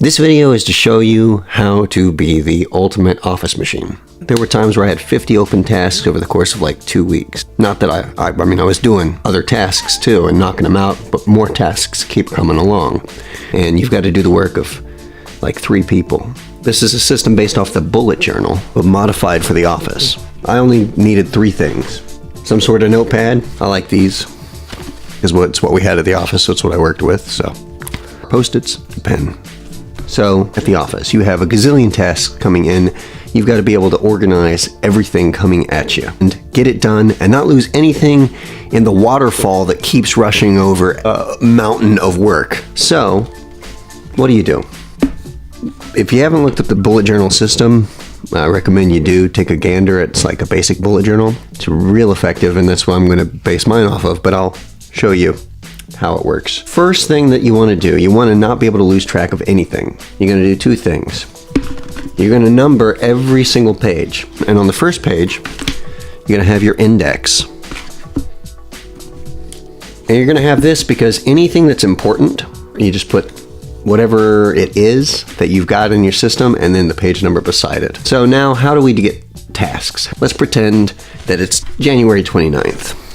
This video is to show you how to be the ultimate office machine. There were times where I had 50 open tasks over the course of like 2 weeks. Not that I was doing other tasks too and knocking them out, but more tasks keep coming along. And you've got to do the work of like 3 people. This is a system based off the bullet journal, but modified for the office. I only needed 3 things. Some sort of notepad. I like these, because it's what we had at the office, so it's what I worked with. So, Post-its, a pen. So, at the office, you have a gazillion tasks coming in. You've got to be able to organize everything coming at you and get it done and not lose anything in the waterfall that keeps rushing over a mountain of work. So, what do? If you haven't looked up the bullet journal system, I recommend you do. Take a gander. It's like a basic bullet journal. It's real effective, and that's what I'm going to base mine off of, but I'll show you how it works. First thing that you want to do, you want to not be able to lose track of anything. You're going to do 2 things. You're going to number every single page, and on the first page, you're going to have your index. And you're going to have this because anything that's important, you just put whatever it is that you've got in your system and then the page number beside it. So now, how do we get tasks? Let's pretend that it's January 29th.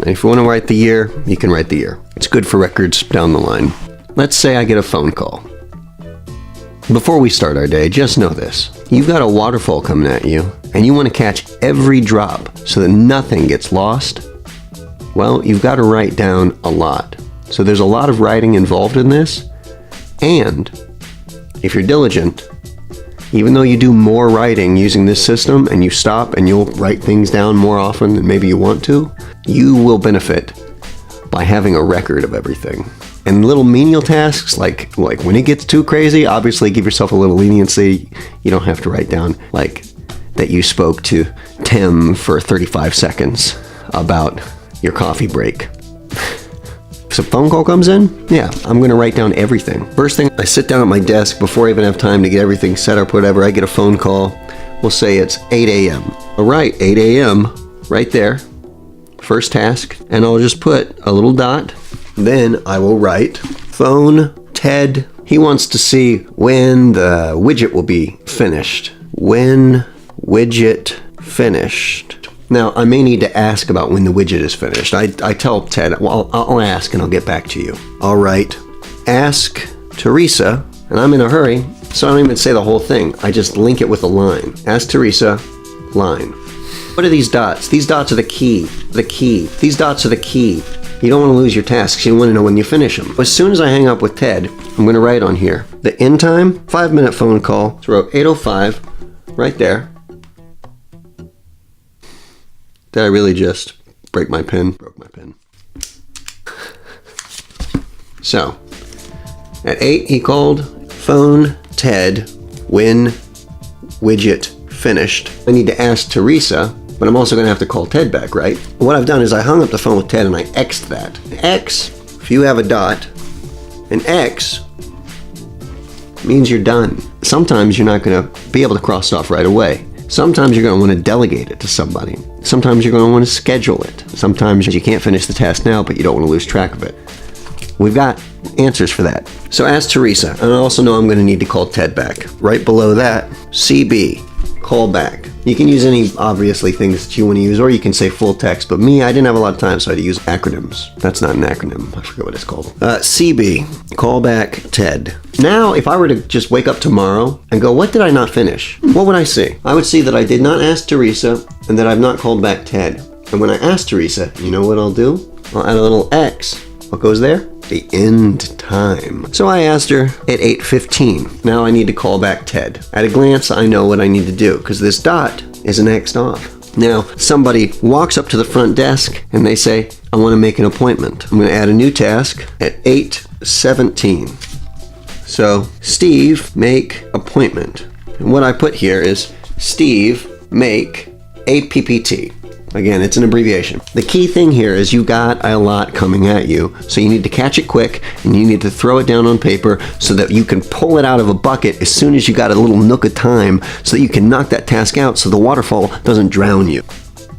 And if you want to write the year, you can write the year. It's good for records down the line. Let's say I get a phone call. Before we start our day, just know this. You've got a waterfall coming at you, and you want to catch every drop so that nothing gets lost. Well, you've got to write down a lot. So there's a lot of writing involved in this, and if you're diligent, even though you do more writing using this system and you stop and you'll write things down more often than maybe you want to, you will benefit by having a record of everything. And little menial tasks, like when it gets too crazy, obviously give yourself a little leniency. You don't have to write down like that you spoke to Tim for 35 seconds about your coffee break. If a phone call comes in, yeah, I'm going to write down everything. First thing, I sit down at my desk before I even have time to get everything set up, whatever. I get a phone call. We'll say it's 8 a.m. All right, 8 a.m. right there. First task. And I'll just put a little dot. Then I will write phone Ted. He wants to see when the widget will be finished. When widget finished. Now, I may need to ask about when the widget is finished. I tell Ted, well, I'll ask and I'll get back to you. All right, ask Teresa, and I'm in a hurry, so I don't even say the whole thing. I just link it with a line. Ask Teresa, line. What are these dots? These dots are the key. These dots are the key. You don't want to lose your tasks. You want to know when you finish them. As soon as I hang up with Ted, I'm going to write on here. The end time, 5-minute phone call. So wrote 8:05 right there. Did I really just break my pen? Broke my pen. So, at 8 he called phone Ted when widget finished. I need to ask Teresa, but I'm also going to have to call Ted back, right? What I've done is I hung up the phone with Ted and I X'd that. X, if you have a dot, an X means you're done. Sometimes you're not going to be able to cross it off right away. Sometimes you're going to want to delegate it to somebody. Sometimes you're going to want to schedule it. Sometimes you can't finish the task now, but you don't want to lose track of it. We've got answers for that. So ask Teresa, and I also know I'm going to need to call Ted back. Right below that, CB, call back. You can use any, obviously, things that you want to use, or you can say full text, but me, I didn't have a lot of time, so I had to use acronyms. That's not an acronym. I forget what it's called. CB, call back Ted. Now, if I were to just wake up tomorrow and go, what did I not finish? What would I see? I would see that I did not ask Teresa and that I've not called back Ted. And when I ask Teresa, you know what I'll do? I'll add a little X. What goes there? The end time. So I asked her at 8:15. Now I need to call back Ted. At a glance, I know what I need to do because this dot is an X'd off. Now, somebody walks up to the front desk and they say, I want to make an appointment. I'm going to add a new task at 8:17. So, Steve, make appointment. And what I put here is Steve, make a PPT. Again, it's an abbreviation. The key thing here is you got a lot coming at you, so you need to catch it quick and you need to throw it down on paper so that you can pull it out of a bucket as soon as you got a little nook of time so that you can knock that task out so the waterfall doesn't drown you.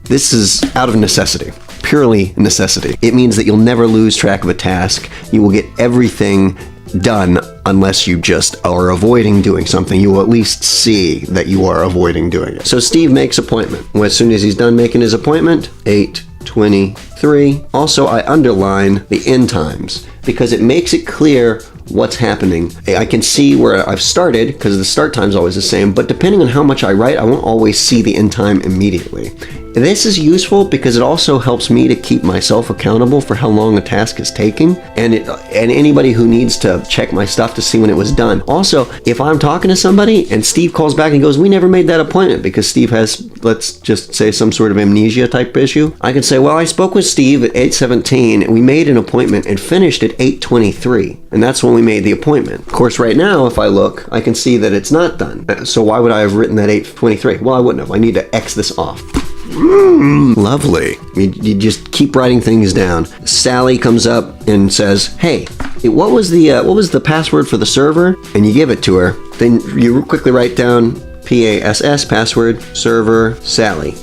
This is out of necessity, purely necessity. It means that you'll never lose track of a task. You will get everything done unless you just are avoiding doing something. You will at least see that you are avoiding doing it. So Steve makes appointment. Well, as soon as he's done making his appointment, 8:23. Also, I underline the end times because it makes it clear what's happening. I can see where I've started because the start time is always the same, but depending on how much I write, I won't always see the end time immediately. This is useful because it also helps me to keep myself accountable for how long a task is taking, and anybody who needs to check my stuff to see when it was done. Also, if I'm talking to somebody and Steve calls back and goes, "We never made that appointment," because Steve has, let's just say, some sort of amnesia type issue, I can say, "Well, I spoke with Steve at 8:17 and we made an appointment and finished at 8:23, and that's when we made the appointment." Of course, right now, if I look, I can see that it's not done. So why would I have written that 8:23? Well, I wouldn't have. I need to X this off. Lovely. You just keep writing things down. Sally comes up and says, "Hey, what was the password for the server?" And you give it to her. Then you quickly write down PASS, password, server, Sally.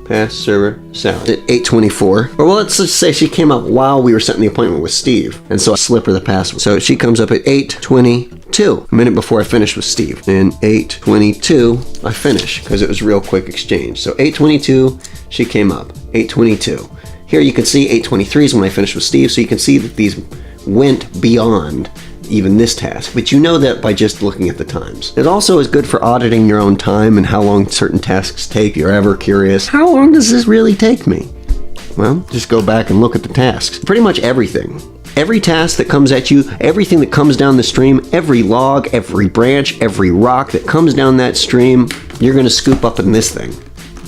Pass, server, Sally. At 8:24. Or well, let's just say she came up while we were setting the appointment with Steve. And so I slip her the password. So she comes up at 8:22, a minute before I finished with Steve. And 8:22, I finish because it was a real quick exchange. So 8:22, she came up. 8:22. Here you can see 8:23 is when I finished with Steve. So you can see that these went beyond even this task, but you know that by just looking at the times. It also is good for auditing your own time and how long certain tasks take. If you're ever curious, how long does this really take me? Well, just go back and look at the tasks. Pretty much everything. Every task that comes at you, everything that comes down the stream, every log, every branch, every rock that comes down that stream, you're going to scoop up in this thing.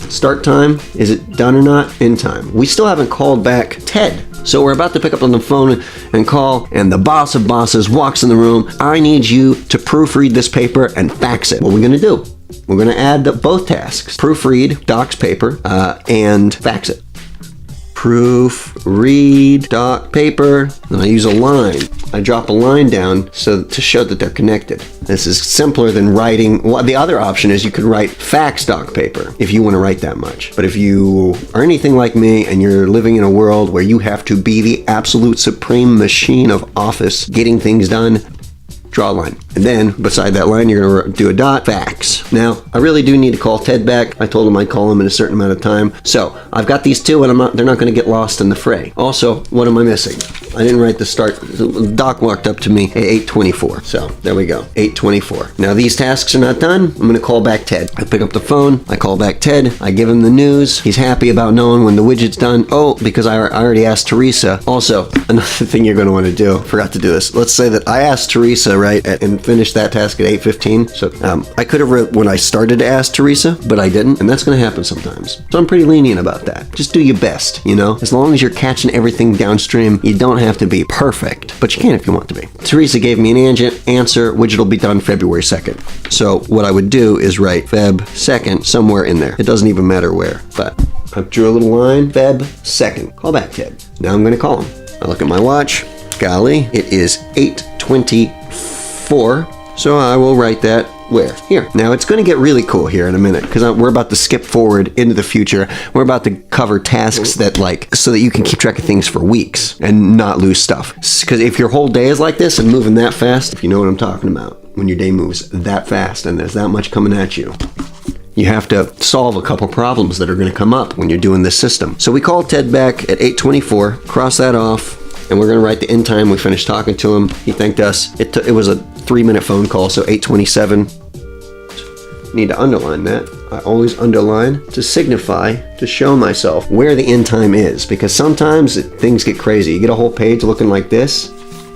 Start time, is it done or not? End time. We still haven't called back Ted. So we're about to pick up on the phone and call, and the boss of bosses walks in the room. "I need you to proofread this paper and fax it." What are we going to do? We're going to add both tasks. Proofread docs paper and fax it. Proofread doc paper. And I use a line. I drop a line down to show that they're connected. This is simpler than writing. Well, the other option is you could write fax doc paper if you want to write that much. But if you are anything like me and you're living in a world where you have to be the absolute supreme machine of office getting things done, draw a line. And then beside that line, you're going to do a dot, fax. Now, I really do need to call Ted back. I told him I'd call him in a certain amount of time. So I've got these two, and they're not going to get lost in the fray. Also, what am I missing? I didn't write the start. Doc walked up to me at 8:24. So there we go, 8:24. Now these tasks are not done. I'm going to call back Ted. I pick up the phone. I call back Ted. I give him the news. He's happy about knowing when the widget's done. Oh, because I already asked Teresa. Also, another thing you're going to want to do, forgot to do this. Let's say that I asked Teresa, right, and finished that task at 8:15. So I could have wrote when I started to ask Teresa, but I didn't, and that's going to happen sometimes. So I'm pretty lenient about that. Just do your best, you know? As long as you're catching everything downstream, you don't have to be perfect, but you can if you want to be. Teresa gave me an answer, widget will be done February 2nd. So what I would do is write Feb 2nd somewhere in there. It doesn't even matter where, but I drew a little line, Feb 2nd. Call back Ted. Now I'm going to call him. I look at my watch. Golly, it is 8:24. So I will write that where? Here. Now it's going to get really cool here in a minute because we're about to skip forward into the future. We're about to cover tasks that so that you can keep track of things for weeks and not lose stuff. Because if your whole day is like this and moving that fast, if you know what I'm talking about, when your day moves that fast and there's that much coming at you, you have to solve a couple problems that are going to come up when you're doing this system. So we called Ted back at 8:24, cross that off, and we're going to write the end time. We finished talking to him. He thanked us. It was a 3-minute phone call, so 8:27. Need to underline that. I always underline to signify, to show myself where the end time is, because sometimes things get crazy. You get a whole page looking like this.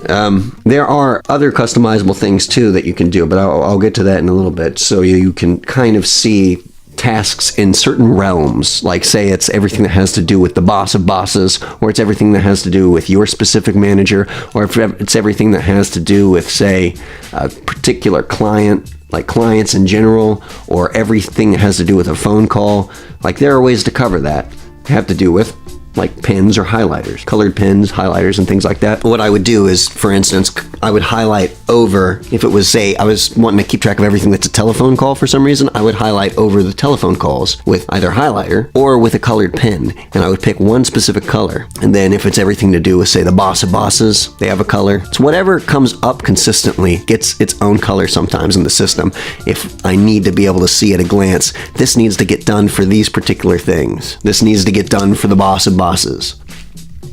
There are other customizable things too that you can do, but I'll get to that in a little bit, so you can kind of see tasks in certain realms, like say it's everything that has to do with the boss of bosses, or it's everything that has to do with your specific manager, or if it's everything that has to do with, say, a particular client, like clients in general, or everything that has to do with a phone call. Like there are ways to cover that. Have to do with like pens or highlighters, colored pens, highlighters, and things like that. What I would do is, for instance, I would highlight over, if it was, say, I was wanting to keep track of everything that's a telephone call for some reason, I would highlight over the telephone calls with either highlighter or with a colored pen, and I would pick one specific color. And then if it's everything to do with, say, the boss of bosses, they have a color. So whatever comes up consistently gets its own color sometimes in the system. If I need to be able to see at a glance, this needs to get done for these particular things. This needs to get done for the boss of bosses.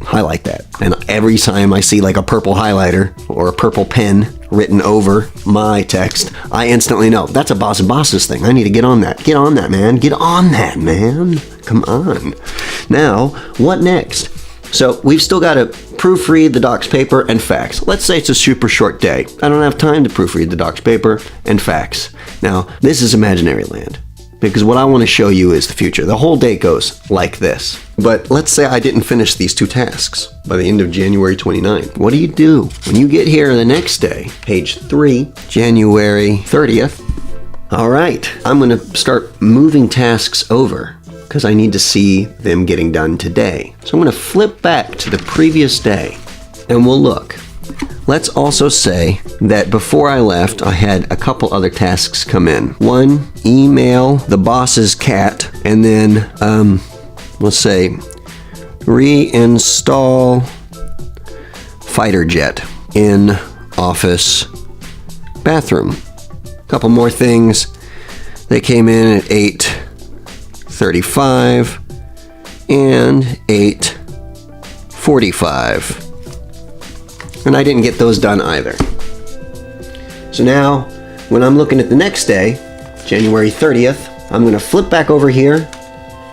Highlight that. And every time I see like a purple highlighter or a purple pen written over my text, I instantly know that's a boss of bosses thing. I need to get on that. Get on that, man. Get on that, man. Come on. Now, what next? So we've still got to proofread the doc's paper and fax. Let's say it's a super short day. I don't have time to proofread the doc's paper and fax. Now, this is imaginary land, because what I want to show you is the future. The whole day goes like this. But let's say I didn't finish these 2 tasks by the end of January 29th. What do? When you get here the next day, page 3, January 30th, all right, I'm going to start moving tasks over because I need to see them getting done today. So I'm going to flip back to the previous day and we'll look. Let's also say that before I left, I had a couple other tasks come in. One, email the boss's cat, and then, let's say, reinstall fighter jet in office bathroom. A couple more things. They came in at 8:35 and 8:45. And I didn't get those done either. So now, when I'm looking at the next day, January 30th, I'm going to flip back over here,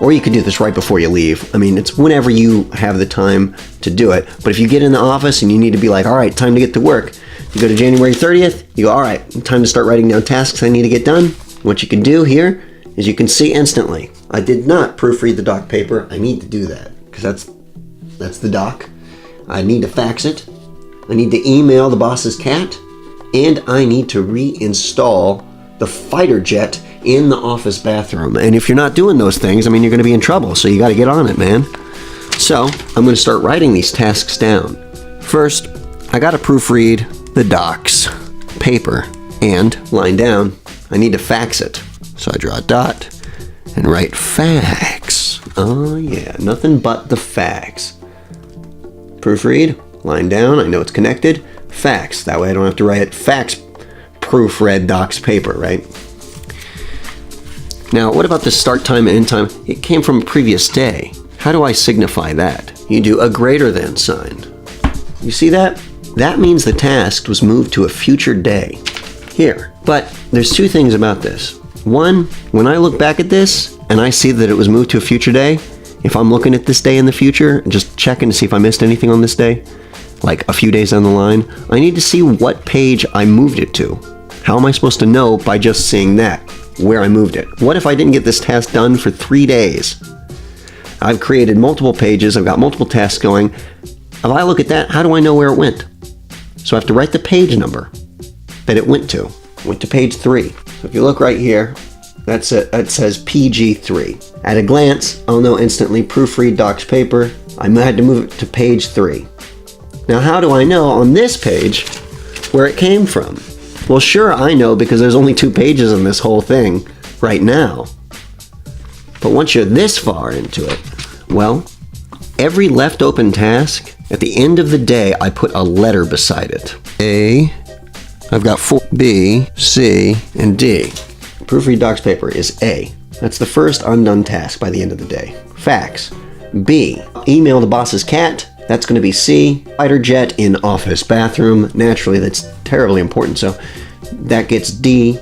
or you could do this right before you leave. I mean, it's whenever you have the time to do it. But if you get in the office and you need to be like, all right, time to get to work, you go to January 30th, you go, all right, time to start writing down tasks I need to get done. What you can do here is you can see instantly. I did not proofread the doc paper. I need to do that, because that's the doc. I need to fax it. I need to email the boss's cat, and I need to reinstall the fighter jet in the office bathroom. And if you're not doing those things, I mean, you're going to be in trouble, so you got to get on it, man. So I'm going to start writing these tasks down. First, I got to proofread the doc's paper, and line down, I need to fax it. So I draw a dot and write fax. Oh yeah, nothing but the fax. Proofread. Line down, I know it's connected. Fax, that way I don't have to write it. Fax proofread doc's paper, right? Now, what about the start time and end time? It came from a previous day. How do I signify that? You do a greater than sign. You see that? That means the task was moved to a future day. Here. But there's 2 things about this. One, when I look back at this and I see that it was moved to a future day, if I'm looking at this day in the future, just checking to see if I missed anything on this day, like a few days down the line, I need to see what page I moved it to. How am I supposed to know by just seeing that, where I moved it? What if I didn't get this task done for 3 days? I've created multiple pages, I've got multiple tasks going. If I look at that, how do I know where it went? So I have to write the page number that it went to. It went to page 3. So if you look right here, it says PG3. At a glance, I'll know instantly, proofread doc's paper. I had to move it to page 3. Now, how do I know on this page where it came from? Well, sure, I know because there's only 2 pages in this whole thing right now. But once you're this far into it, well, every left open task, at the end of the day, I put a letter beside it. A, I've got 4, B, C, and D. Proofread doc's paper is A. That's the first undone task by the end of the day. Fax. B, email the boss's cat. That's going to be C. Fighter jet in office bathroom. Naturally, that's terribly important, so that gets D.